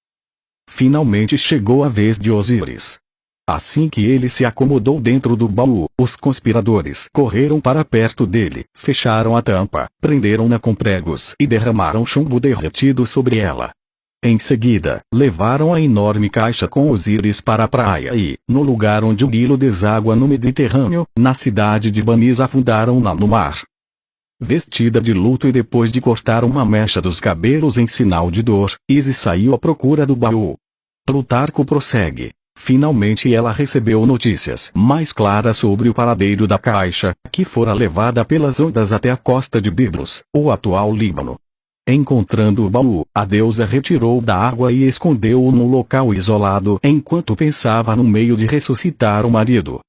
Finalmente chegou a vez de Osíris. Assim que ele se acomodou dentro do baú, os conspiradores correram para perto dele, fecharam a tampa, prenderam-na com pregos e derramaram chumbo derretido sobre ela. Em seguida, levaram a enorme caixa com Osíris para a praia e, no lugar onde o Nilo deságua no Mediterrâneo, na cidade de Banis, afundaram-na no mar. Vestida de luto e depois de cortar uma mecha dos cabelos em sinal de dor, Ísis saiu à procura do baú. Plutarco prossegue. Finalmente ela recebeu notícias mais claras sobre o paradeiro da caixa, que fora levada pelas ondas até a costa de Biblos, o atual Líbano. Encontrando o baú, a deusa retirou da água e escondeu-o num local isolado enquanto pensava no meio de ressuscitar o marido.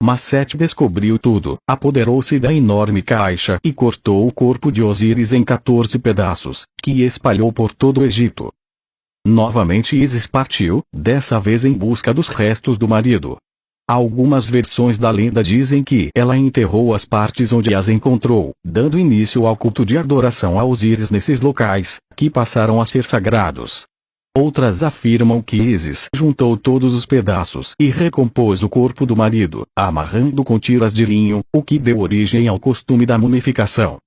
Mas Set descobriu tudo, apoderou-se da enorme caixa e cortou o corpo de Osíris em 14 pedaços, que espalhou por todo o Egito. Novamente Ísis partiu, dessa vez em busca dos restos do marido. Algumas versões da lenda dizem que ela enterrou as partes onde as encontrou, dando início ao culto de adoração a Osíris nesses locais, que passaram a ser sagrados. Outras afirmam que Ísis juntou todos os pedaços e recompôs o corpo do marido, amarrando com tiras de linho, o que deu origem ao costume da mumificação.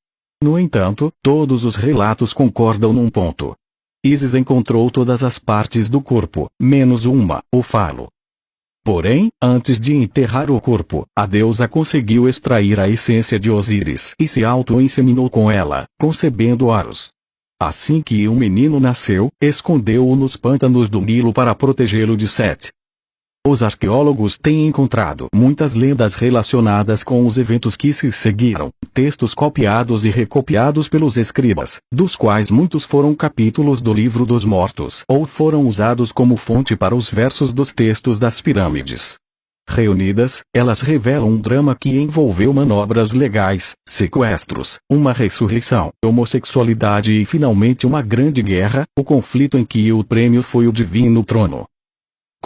No entanto, todos os relatos concordam num ponto. Ísis encontrou todas as partes do corpo, menos uma, o falo. Porém, antes de enterrar o corpo, a deusa conseguiu extrair a essência de Osíris e se auto-inseminou com ela, concebendo Horus. Assim que o menino nasceu, escondeu-o nos pântanos do Nilo para protegê-lo de Set. Os arqueólogos têm encontrado muitas lendas relacionadas com os eventos que se seguiram, textos copiados e recopiados pelos escribas, dos quais muitos foram capítulos do Livro dos Mortos ou foram usados como fonte para os versos dos textos das pirâmides. Reunidas, elas revelam um drama que envolveu manobras legais, sequestros, uma ressurreição, homossexualidade e finalmente uma grande guerra, o conflito em que o prêmio foi o divino trono.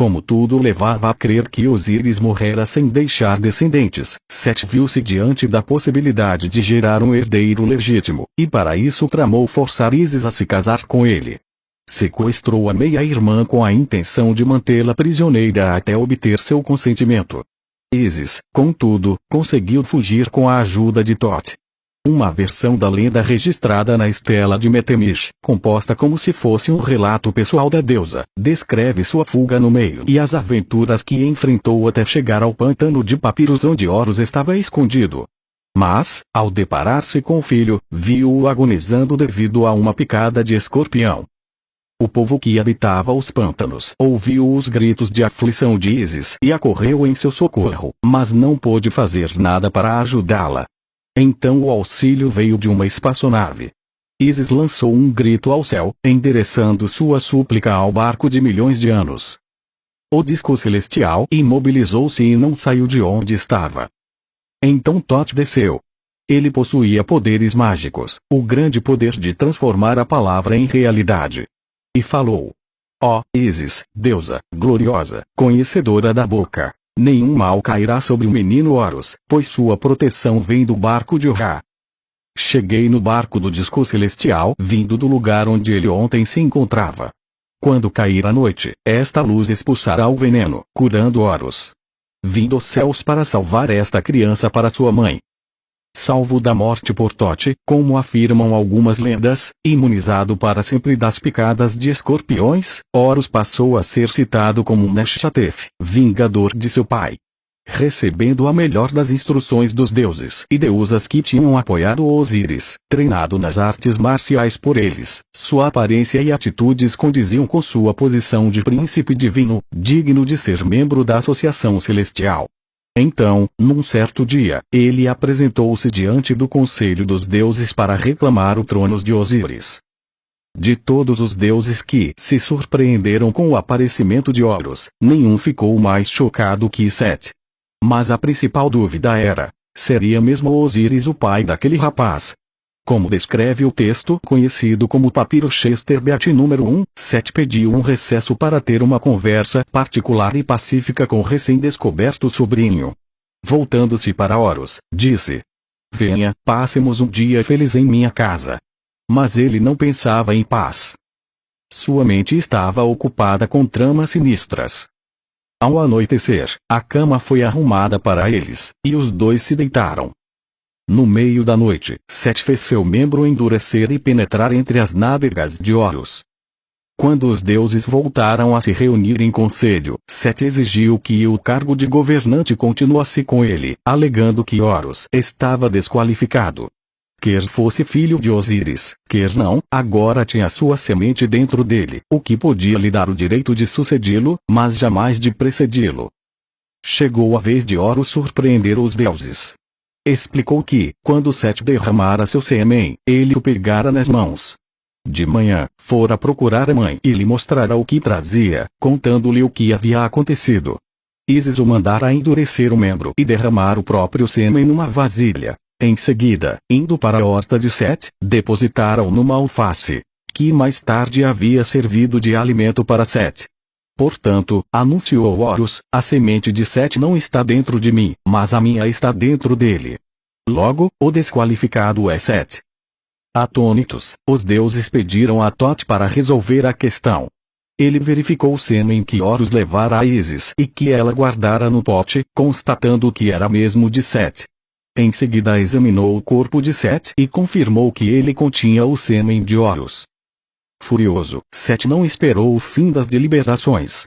Como tudo levava a crer que Osíris morrera sem deixar descendentes, Sete viu-se diante da possibilidade de gerar um herdeiro legítimo, e para isso tramou forçar Ísis a se casar com ele. Sequestrou a meia-irmã com a intenção de mantê-la prisioneira até obter seu consentimento. Ísis, contudo, conseguiu fugir com a ajuda de Thoth. Uma versão da lenda registrada na Estela de Metemish, composta como se fosse um relato pessoal da deusa, descreve sua fuga no meio e as aventuras que enfrentou até chegar ao pântano de Papirus onde Horus estava escondido. Mas, ao deparar-se com o filho, viu-o agonizando devido a uma picada de escorpião. O povo que habitava os pântanos ouviu os gritos de aflição de Ísis e acorreu em seu socorro, mas não pôde fazer nada para ajudá-la. Então o auxílio veio de uma espaçonave. Ísis lançou um grito ao céu, endereçando sua súplica ao barco de milhões de anos. O disco celestial imobilizou-se e não saiu de onde estava. Então Thoth desceu. Ele possuía poderes mágicos, o grande poder de transformar a palavra em realidade. E falou: ó Ísis, deusa, gloriosa, conhecedora da boca. Nenhum mal cairá sobre o menino Horus, pois sua proteção vem do barco de Ra. Cheguei no barco do disco celestial vindo do lugar onde ele ontem se encontrava. Quando cair a noite, esta luz expulsará o veneno, curando Horus. Vim dos céus para salvar esta criança para sua mãe. Salvo da morte por Thoth, como afirmam algumas lendas, imunizado para sempre das picadas de escorpiões, Horus passou a ser citado como um Neshatef, vingador de seu pai. Recebendo a melhor das instruções dos deuses e deusas que tinham apoiado Osíris, treinado nas artes marciais por eles, sua aparência e atitudes condiziam com sua posição de príncipe divino, digno de ser membro da Associação Celestial. Então, num certo dia, ele apresentou-se diante do Conselho dos Deuses para reclamar o trono de Osíris. De todos os deuses que se surpreenderam com o aparecimento de Horus, nenhum ficou mais chocado que Sete. Mas a principal dúvida era: seria mesmo Osíris o pai daquele rapaz? Como descreve o texto conhecido como Papiro Chesterbeat número 1, Sete pediu um recesso para ter uma conversa particular e pacífica com o recém-descoberto sobrinho. Voltando-se para Horus, disse: venha, passemos um dia feliz em minha casa. Mas ele não pensava em paz. Sua mente estava ocupada com tramas sinistras. Ao anoitecer, a cama foi arrumada para eles, e os dois se deitaram. No meio da noite, Sete fez seu membro endurecer e penetrar entre as nádegas de Horus. Quando os deuses voltaram a se reunir em conselho, Sete exigiu que o cargo de governante continuasse com ele, alegando que Horus estava desqualificado. Quer fosse filho de Osíris, quer não, agora tinha sua semente dentro dele, o que podia lhe dar o direito de sucedi-lo, mas jamais de precedi-lo. Chegou a vez de Horus surpreender os deuses. Explicou que, quando Sete derramara seu sêmen, ele o pegara nas mãos. De manhã, fora procurar a mãe e lhe mostrara o que trazia, contando-lhe o que havia acontecido. Ísis o mandara endurecer o membro e derramar o próprio sêmen numa vasilha. Em seguida, indo para a horta de Sete, depositara-o numa alface, que mais tarde havia servido de alimento para Sete. Portanto, anunciou Horus, a semente de Sete não está dentro de mim, mas a minha está dentro dele. Logo, o desqualificado é Sete. Atônitos, os deuses pediram a Thoth para resolver a questão. Ele verificou o sêmen que Horus levara a Ísis e que ela guardara no pote, constatando que era mesmo de Sete. Em seguida examinou o corpo de Sete e confirmou que ele continha o sêmen de Horus. Furioso, Sete não esperou o fim das deliberações.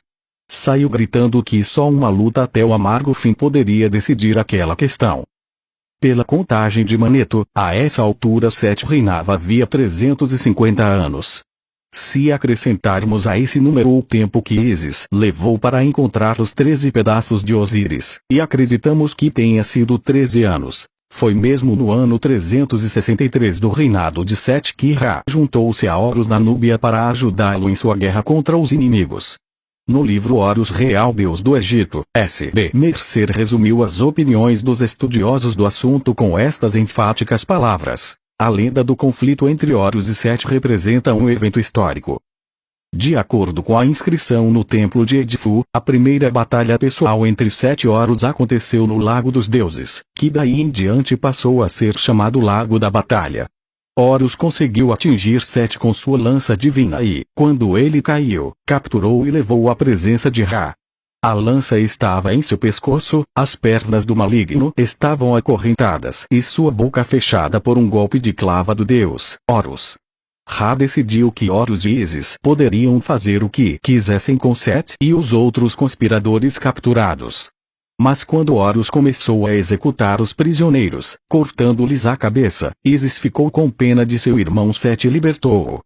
Saiu gritando que só uma luta até o amargo fim poderia decidir aquela questão. Pela contagem de Maneto, a essa altura Sete reinava havia 350 anos. Se acrescentarmos a esse número o tempo que Ísis levou para encontrar os 13 pedaços de Osíris, e acreditamos que tenha sido 13 anos, foi mesmo no ano 363 do reinado de Sete que Ra juntou-se a Horus na Núbia para ajudá-lo em sua guerra contra os inimigos. No livro Horus Real Deus do Egito, S.B. Mercer resumiu as opiniões dos estudiosos do assunto com estas enfáticas palavras: a lenda do conflito entre Horus e Sete representa um evento histórico. De acordo com a inscrição no templo de Edifu, a primeira batalha pessoal entre Sete e Horus aconteceu no Lago dos Deuses, que daí em diante passou a ser chamado Lago da Batalha. Horus conseguiu atingir Sete com sua lança divina e, quando ele caiu, capturou e levou à presença de Ra. A lança estava em seu pescoço, as pernas do maligno estavam acorrentadas e sua boca fechada por um golpe de clava do deus, Horus. Ra decidiu que Horus e Ísis poderiam fazer o que quisessem com Sete e os outros conspiradores capturados. Mas quando Horus começou a executar os prisioneiros, cortando-lhes a cabeça, Ísis ficou com pena de seu irmão Sete e libertou-o.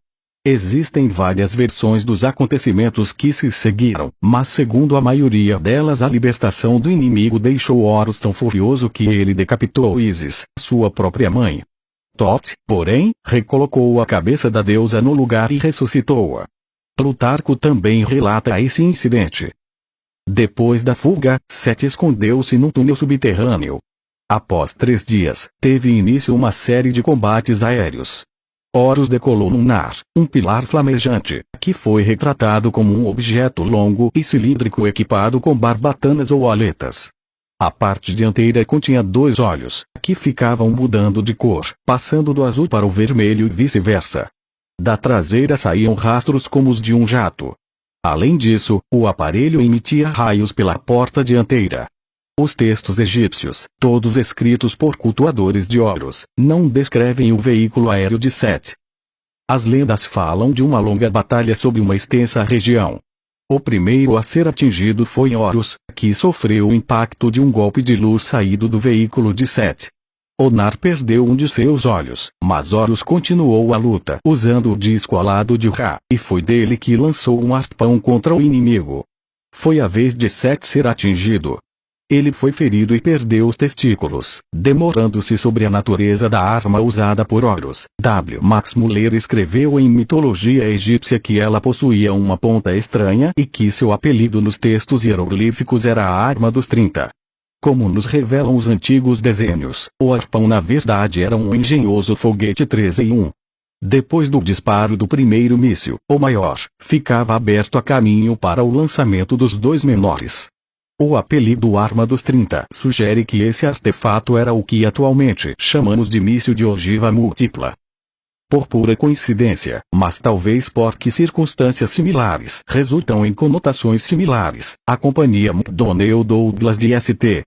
Existem várias versões dos acontecimentos que se seguiram, mas segundo a maioria delas a libertação do inimigo deixou Horus tão furioso que ele decapitou Ísis, sua própria mãe. Thoth, porém, recolocou a cabeça da deusa no lugar e ressuscitou-a. Plutarco também relata esse incidente. Depois da fuga, Sete escondeu-se num túnel subterrâneo. Após 3 dias, teve início uma série de combates aéreos. Horus decolou num nar, um pilar flamejante, que foi retratado como um objeto longo e cilíndrico equipado com barbatanas ou aletas. A parte dianteira continha 2 olhos, que ficavam mudando de cor, passando do azul para o vermelho e vice-versa. Da traseira saíam rastros como os de um jato. Além disso, o aparelho emitia raios pela porta dianteira. Os textos egípcios, todos escritos por cultuadores de Horus, não descrevem o veículo aéreo de Sete. As lendas falam de uma longa batalha sobre uma extensa região. O primeiro a ser atingido foi Horus, que sofreu o impacto de um golpe de luz saído do veículo de Sete. Onar perdeu um de seus olhos, mas Horus continuou a luta usando o disco alado de Ra, e foi dele que lançou um arpão contra o inimigo. Foi a vez de Sete ser atingido. Ele foi ferido e perdeu os testículos, demorando-se sobre a natureza da arma usada por Horus. W. Max Muller escreveu em Mitologia Egípcia que ela possuía uma ponta estranha e que seu apelido nos textos hieroglíficos era a Arma dos 30. Como nos revelam os antigos desenhos, o arpão na verdade era um engenhoso foguete 13 em 1. Depois do disparo do primeiro míssil, o maior, ficava aberto a caminho para o lançamento dos 2 menores. O apelido Arma dos 30 sugere que esse artefato era o que atualmente chamamos de míssil de ogiva múltipla. Por pura coincidência, mas talvez porque circunstâncias similares resultam em conotações similares, a companhia McDonnell Douglas de St.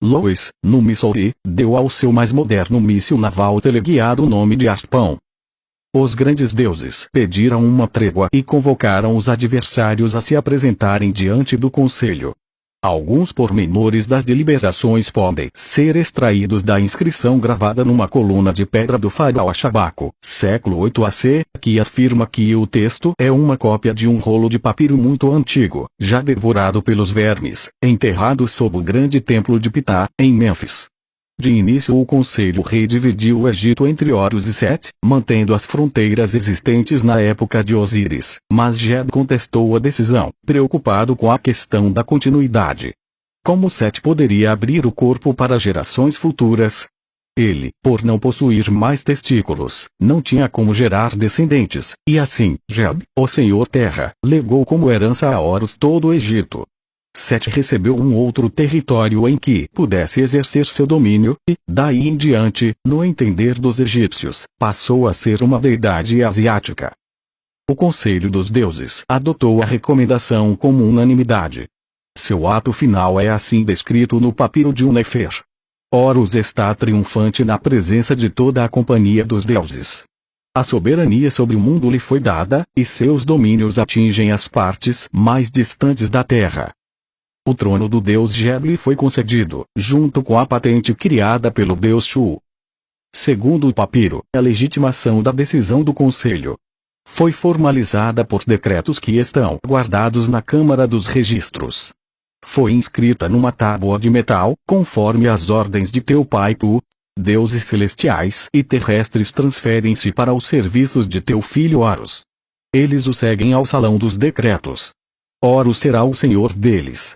Louis, no Missouri, deu ao seu mais moderno míssil naval teleguiado o nome de arpão. Os grandes deuses pediram uma trégua e convocaram os adversários a se apresentarem diante do conselho. Alguns pormenores das deliberações podem ser extraídos da inscrição gravada numa coluna de pedra do faraó Shabaco, século 8 AC, que afirma que o texto é uma cópia de um rolo de papiro muito antigo, já devorado pelos vermes, enterrado sob o grande templo de Ptah, em Mênfis. De início o conselho redividiu o Egito entre Horus e Sete, mantendo as fronteiras existentes na época de Osíris, mas Geb contestou a decisão, preocupado com a questão da continuidade. Como Sete poderia abrir o corpo para gerações futuras? Ele, por não possuir mais testículos, não tinha como gerar descendentes, e assim, Geb, o Senhor Terra, legou como herança a Horus todo o Egito. Sete recebeu um outro território em que pudesse exercer seu domínio, e, daí em diante, no entender dos egípcios, passou a ser uma deidade asiática. O Conselho dos Deuses adotou a recomendação como unanimidade. Seu ato final é assim descrito no papiro de Nefer. Horus está triunfante na presença de toda a companhia dos deuses. A soberania sobre o mundo lhe foi dada, e seus domínios atingem as partes mais distantes da terra. O trono do deus Geb lhe foi concedido, junto com a patente criada pelo deus Shu. Segundo o papiro, a legitimação da decisão do conselho. Foi formalizada por decretos que estão guardados na Câmara dos Registros. Foi inscrita numa tábua de metal, conforme as ordens de teu pai Tu. Deuses celestiais e terrestres transferem-se para os serviços de teu filho Horus. Eles o seguem ao salão dos decretos. Horus será o senhor deles.